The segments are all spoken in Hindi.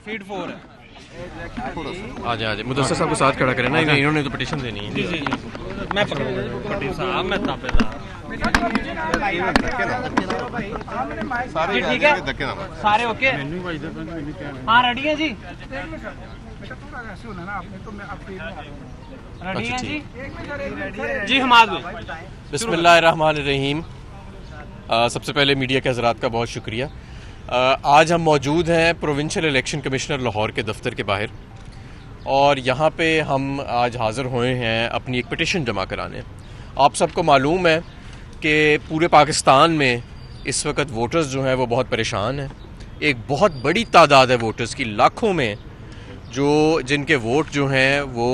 फीड 4 है। आ जाए मुदस्सर साहब को साथ खड़ा करें ना, इन्होंने तो पटिशन देनी है। जी जी जी मैं पटी साहब मैं ताबेदार जी। ठीक है सारे ओके, हाँ रेडी है जी, रेडी है जी जी हमाद भाई। बिस्मिल्लाहिर्रहमानिर्रहीम। सबसे पहले मीडिया के हज़रात का बहुत शुक्रिया। आज हम मौजूद हैं प्रोविंशियल इलेक्शन कमिश्नर लाहौर के दफ्तर के बाहर, और यहाँ पे हम आज हाज़िर हुए हैं अपनी एक पिटिशन जमा कराने। आप सबको मालूम है कि पूरे पाकिस्तान में इस वक्त वोटर्स जो हैं वो बहुत परेशान हैं। एक बहुत बड़ी तादाद है वोटर्स की, लाखों में, जो जिनके वोट जो हैं वो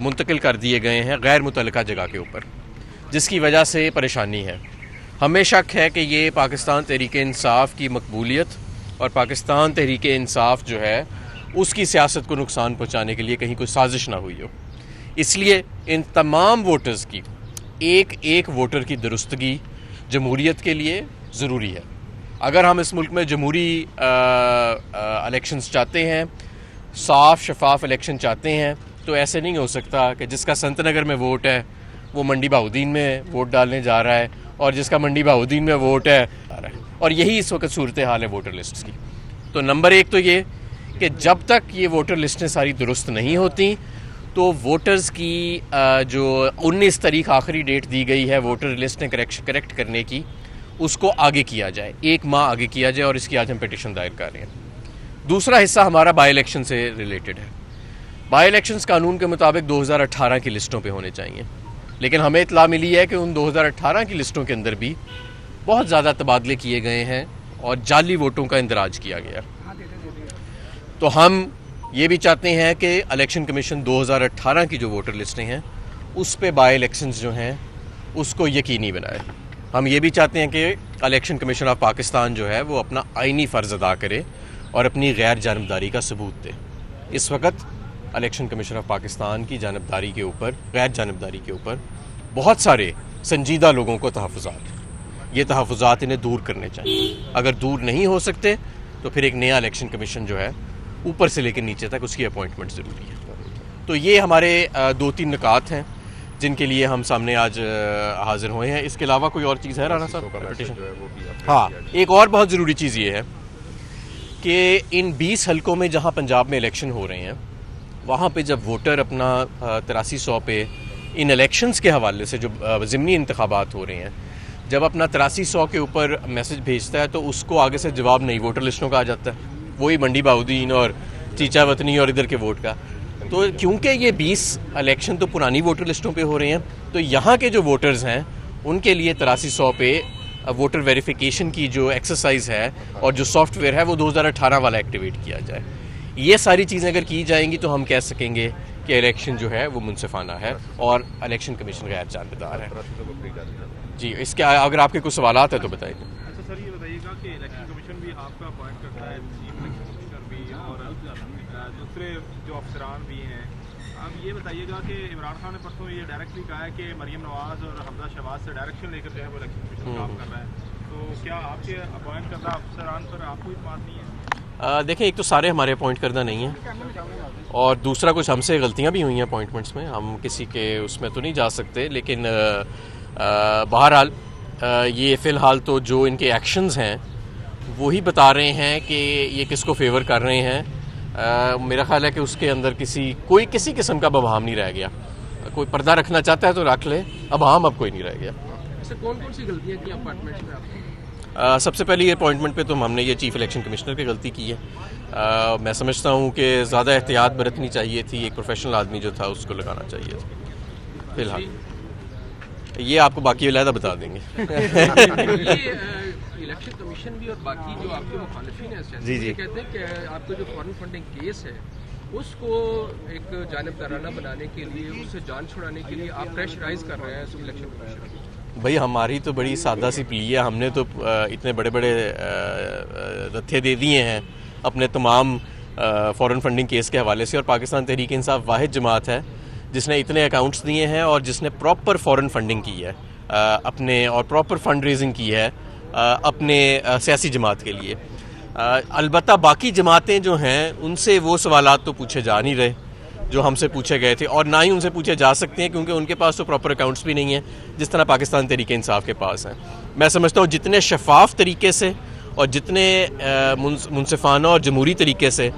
मुंतकिल कर दिए गए हैं गैर मुतल्लका जगह के ऊपर, जिसकी वजह से परेशानी है। हमें शक है कि ये पाकिस्तान तहरीक-ए-इंसाफ की मकबूलियत और पाकिस्तान तहरीक-ए-इंसाफ जो है उसकी सियासत को नुकसान पहुँचाने के लिए कहीं कोई साजिश ना हुई हो। इसलिए इन तमाम वोटर्स की एक एक वोटर की दुरुस्तगी जमहूरियत के लिए ज़रूरी है। अगर हम इस मुल्क में जमहूरी इलेक्शंस चाहते हैं, साफ़ शफाफ इलेक्शन चाहते हैं, तो ऐसे नहीं हो सकता कि जिसका संत नगर में वोट है वो मंडी बहाउद्दीन में वोट डालने जा रहा है, और जिसका मंडी बहाउद्दीन में वोट है, और यही इस वक्त सूरत हाल है वोटर लिस्ट की। तो नंबर एक तो ये कि जब तक ये वोटर लिस्टें सारी दुरुस्त नहीं होती तो वोटर्स की जो 19 तारीख आखिरी डेट दी गई है वोटर लिस्टें करेक्ट करने की, उसको आगे किया जाए, 1 माह आगे किया जाए, और इसकी आज हम पिटिशन दायर कर रहे हैं। दूसरा हिस्सा हमारा बाई इलेक्शन से रिलेटेड है। बाई इलेक्शंस कानून के मुताबिक 2018 की लिस्टों पे होने चाहिए, लेकिन हमें इत्तला मिली है कि उन 2018 की लिस्टों के अंदर भी बहुत ज़्यादा तबादले किए गए हैं और जाली वोटों का इंदराज किया गया। तो हम ये भी चाहते हैं कि इलेक्शन कमीशन 2018 की जो वोटर लिस्टें हैं उस पे बाई इलेक्शंस जो हैं उसको यकीनी बनाए। हम ये भी चाहते हैं कि इलेक्शन कमीशन ऑफ पाकिस्तान जो है वो अपना आइनी फ़र्ज़ अदा करे और अपनी गैर जानबदारी का सबूत दे। इस वक्त इलेक्शन कमीशन ऑफ पाकिस्तान की जानबदारी के ऊपर, गैर जानबदारी के ऊपर बहुत सारे संजीदा लोगों को तहफ़्फ़ुज़ात, ये तहफ़्फ़ुज़ात इन्हें दूर करने चाहिए। अगर दूर नहीं हो सकते तो फिर एक नया इलेक्शन कमीशन जो है ऊपर से लेकर नीचे तक उसकी अपॉइंटमेंट ज़रूरी है। तो ये हमारे 2-3 निकात हैं जिनके लिए हम सामने आज हाज़िर हुए हैं। इसके अलावा कोई और चीज़ है राना साहब? हाँ, एक और बहुत ज़रूरी चीज़ ये है कि इन 20 हलकों में जहाँ पंजाब में इलेक्शन हो रहे हैं, वहाँ पे जब वोटर अपना 8300 पे इन इलेक्शंस के हवाले से जो ज़िमनी इंतखाबात हो रहे हैं, जब अपना 8300 के ऊपर मैसेज भेजता है तो उसको आगे से जवाब नहीं वोटर लिस्टों का आ जाता है, वही मंडी बहाउद्दीन और चीचा वतनी और इधर के वोट का। तो क्योंकि ये 20 इलेक्शन तो पुरानी वोटर लिस्टों पे हो रहे हैं, तो यहाँ के जो वोटर्स हैं उनके लिए 8300 पे वोटर वेरिफिकेशन की जो एक्सरसाइज है और जो सॉफ्टवेयर है वो 2018 वाला एक्टिवेट किया जाए। ये सारी चीज़ें अगर की जाएंगी तो हम कह सकेंगे कि इलेक्शन जो है वो मुनसिफाना है और इलेक्शन कमीशन गैर जानबदार है। जी, इसके अगर आपके कुछ सवालात हैं तो बताइए। अच्छा सर, ये बताइएगा कि इलेक्शन कमीशन भी आपका अपॉइंट करता है, चीफ इलेक्शन कमिश्नर भी और दूसरे जो अफसरान भी हैं। अब ये बताइएगा कि इमरान खान ने परसों ये डायरेक्टली कहा है कि मरीम नवाज़ और हमजा शहबाज से डायरेक्शन लेकर जो है वो इलेक्शन कमीशन काम कर रहा है, तो क्या आपके अपॉइंट करदा अफसरान पर आपको इत्मीनान नहीं है? देखें, एक तो सारे हमारे अपॉइंट करना नहीं है, और दूसरा कुछ हमसे गलतियां भी हुई हैं अपॉइंटमेंट्स में, हम किसी के उसमें तो नहीं जा सकते। लेकिन बहरहाल ये फ़िलहाल तो जो इनके एक्शंस हैं वही बता रहे हैं कि ये किसको फेवर कर रहे हैं। मेरा ख्याल है कि उसके अंदर किसी किस्म का बवाम नहीं रह गया। कोई पर्दा रखना चाहता है तो रख ले, अब कोई नहीं रह गया। कौन कौन सी गलतियाँ की अपार्टमेंट्स में आपने? सबसे पहले ये अपॉइंटमेंट पे तो हमने ये चीफ इलेक्शन कमिश्नर की गलती की है। मैं समझता हूँ कि ज़्यादा एहतियात बरतनी चाहिए थी, एक प्रोफेशनल आदमी जो था उसको लगाना चाहिए था। फिलहाल ये आपको बाकी अलहदा बता देंगे। इलेक्शन कमीशन भी और बाकी जो आपके मुखालिफिन हैं जी जी कहते हैं कि आपका जो फॉरेन फंडिंग केस है उसको एक जानिबदाराना बनाने के लिए, उससे जान छुड़ाने के लिए आप प्रेशराइज कर रहे हैं इलेक्शन कमीशन। भाई, हमारी तो बड़ी सादा सी प्ली है। हमने तो इतने बड़े बड़े रत्थे दे दिए हैं अपने तमाम फॉरेन फंडिंग केस के हवाले से, और पाकिस्तान तहरीक इंसाफ वाहिद जमात है जिसने इतने अकाउंट्स दिए हैं और जिसने प्रॉपर फॉरेन फंडिंग की है अपने, और प्रॉपर फंड रेजिंग की है अपने सियासी जमात के लिए। अलबत्ता बाकी जमातें जो हैं उनसे वो सवालात तो पूछे जा नहीं रहे जो हमसे पूछे गए थे, और ना ही उनसे पूछे जा सकते हैं क्योंकि उनके पास तो प्रॉपर अकाउंट्स भी नहीं हैं जिस तरह पाकिस्तान तहरीक इंसाफ के पास हैं। मैं समझता हूँ जितने शफाफ तरीके से और जितने मुनसिफाना और जमहूरी तरीके से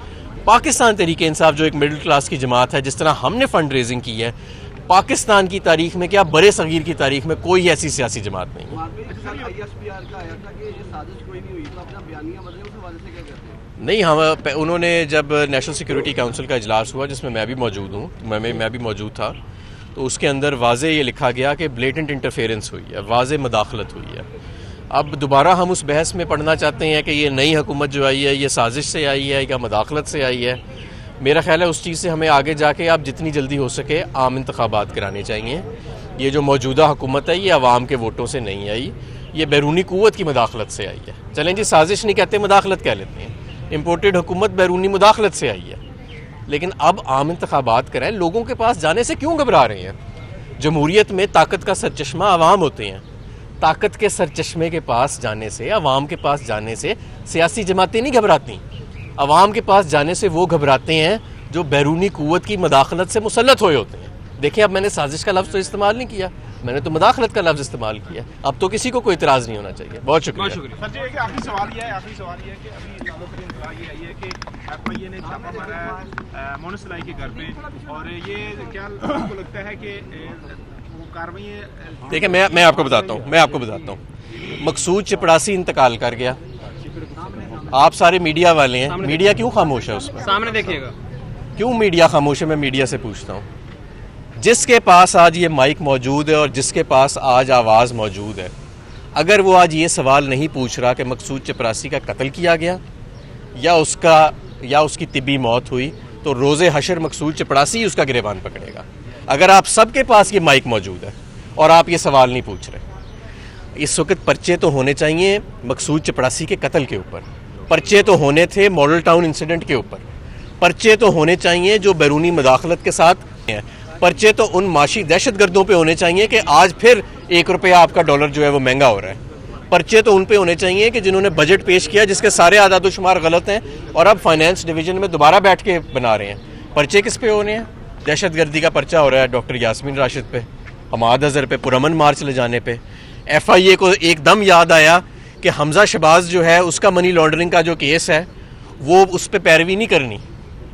पाकिस्तान तहरीक इंसाफ जो एक मिडिल क्लास की जमात है, जिस तरह हमने फंड रेजिंग की है, पाकिस्तान की तारीख में क्या बरे सगीर की तारीख में कोई ऐसी सियासी जमात नहीं है। नहीं, हम उन्होंने जब नेशनल सिक्योरिटी काउंसिल का इजलास हुआ जिसमें मैं भी मौजूद हूँ, मैं भी मौजूद था, तो उसके अंदर वाज़े ये लिखा गया कि ब्लेटेंट इंटरफेरेंस हुई है, वाज़े मदाखलत हुई है। अब दोबारा हम उस बहस में पढ़ना चाहते हैं कि ये नई हुकूमत जो आई है ये साजिश से आई है या मदाखलत से आई है। मेरा ख्याल है उस चीज़ से हमें आगे जाके आप जितनी जल्दी हो सके आम इंतखाबात कराने चाहिए। ये जो मौजूदा हुकूमत है ये आवाम के वोटों से नहीं आई, ये बैरूनी क़ुव्वत की मदाखलत से आई है। चलें जी, साजिश नहीं कहते, मदाखलत कह लेते हैं। इम्पोर्टेड हुकूमत बैरूनी मुदाखलत से आई है, लेकिन अब आम इंतखाबात कराएं। लोगों के पास जाने से क्यों घबरा रहे हैं? जमहूरियत में ताकत का सरचश्मा आवाम होते हैं। ताकत के सरचश्मे के पास जाने से, अवाम के पास जाने से सियासी जमातें नहीं घबराती। अवाम के पास जाने से वो घबराते हैं जो बैरूनी क़ुव्वत की मदाखलत से मुसल्लत हुए होते हैं। देखिए, अब मैंने साजिश का लफ्ज़ तो इस्तेमाल नहीं किया, मैंने तो मदाखलत का लफ्ज़ इस्तेमाल किया। अब तो किसी को कोई इतराज़ नहीं होना चाहिए। बहुत शुक्रिया। सर जी, एक आखिरी सवाल ये है कि अभी ज़्यादातर इंतला ये आई है कि FIA ने छापा मारा है मोनस लाई के घर पे, और ये क्या आपको लगता है कि वो कार्रवाई? देखिए, मैं आपको बताता हूँ मकसूद चपड़ासी इंतकाल कर गया। आप सारे मीडिया वाले हैं, मीडिया क्यों खामोश है? उस पर सामने देखिएगा, क्यों मीडिया खामोश है? मैं मीडिया से पूछता हूँ। जिसके पास आज ये माइक मौजूद है और जिसके पास आज आवाज़ मौजूद है, अगर वो आज ये सवाल नहीं पूछ रहा कि मकसूद चपरासी का कत्ल किया गया या उसकी तिब्बी मौत हुई, तो रोज़े हशर मकसूद चपरासी ही उसका गिरेबान पकड़ेगा। अगर आप सबके पास ये माइक मौजूद है और आप ये सवाल नहीं पूछ रहे, इस वक्त पर्चे तो होने चाहिए मकसूद चपरासी के कत्ल के ऊपर, पर्चे तो होने थे मॉडल टाउन इंसिडेंट के ऊपर, पर्चे तो होने चाहिए जो बैरूनी मदाखलत के साथ हैं, पर्चे तो उन माशी दहशतगर्दों पे होने चाहिए कि आज फिर $1 आपका डॉलर जो है वो महंगा हो रहा है। पर्चे तो उन पे होने चाहिए कि जिन्होंने बजट पेश किया जिसके सारे आदाद-ओ-शुमार गलत हैं और अब फाइनेंस डिवीजन में दोबारा बैठ के बना रहे हैं। पर्चे किस पे होने हैं? दहशतगर्दी का पर्चा हो रहा है डॉक्टर यास्मीन राशिद पे, हमाद अजहर पे, पुरअमन मार्च ले जाने पे। FIA को एकदम याद आया कि हमजा शहबाज जो है उसका मनी लॉन्ड्रिंग का जो केस है वो उस पर पैरवी नहीं करनी,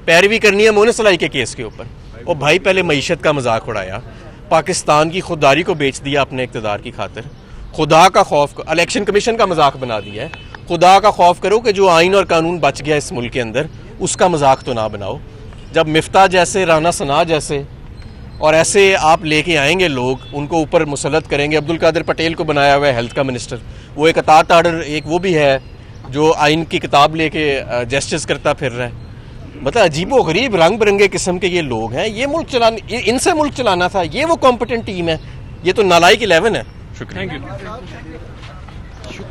पैरवी करनी है मोनस लाई के केस के ऊपर। और भाई, पहले मईशत का मजाक उड़ाया, पाकिस्तान की खुददारी को बेच दिया अपने इक़्तिदार की खातिर, खुदा का खौफ, इलेक्शन कमीशन का मजाक बना दिया है। खुदा का खौफ करो कि जो आइन और कानून बच गया इस मुल्क के अंदर उसका मजाक तो ना बनाओ। जब मिफ्ता जैसे, राना सना जैसे और ऐसे आप लेके आएंगे लोग, उनको ऊपर मुसल्लत करेंगे। अब्दुल कादिर पटेल को बनाया हुआ है हेल्थ का मिनिस्टर, वो एक अतात आर्डर, एक वो भी है जो आइन की किताब लेके जस्टिस करता फिर रहा है। मतलब अजीबो गरीब रंग बिरंगे किस्म के ये लोग हैं। ये मुल्क चलाने, इनसे मुल्क चलाना था, ये वो कॉम्पिटेंट टीम है, ये तो नालायक 11 है। शुक्रिया। Thank you.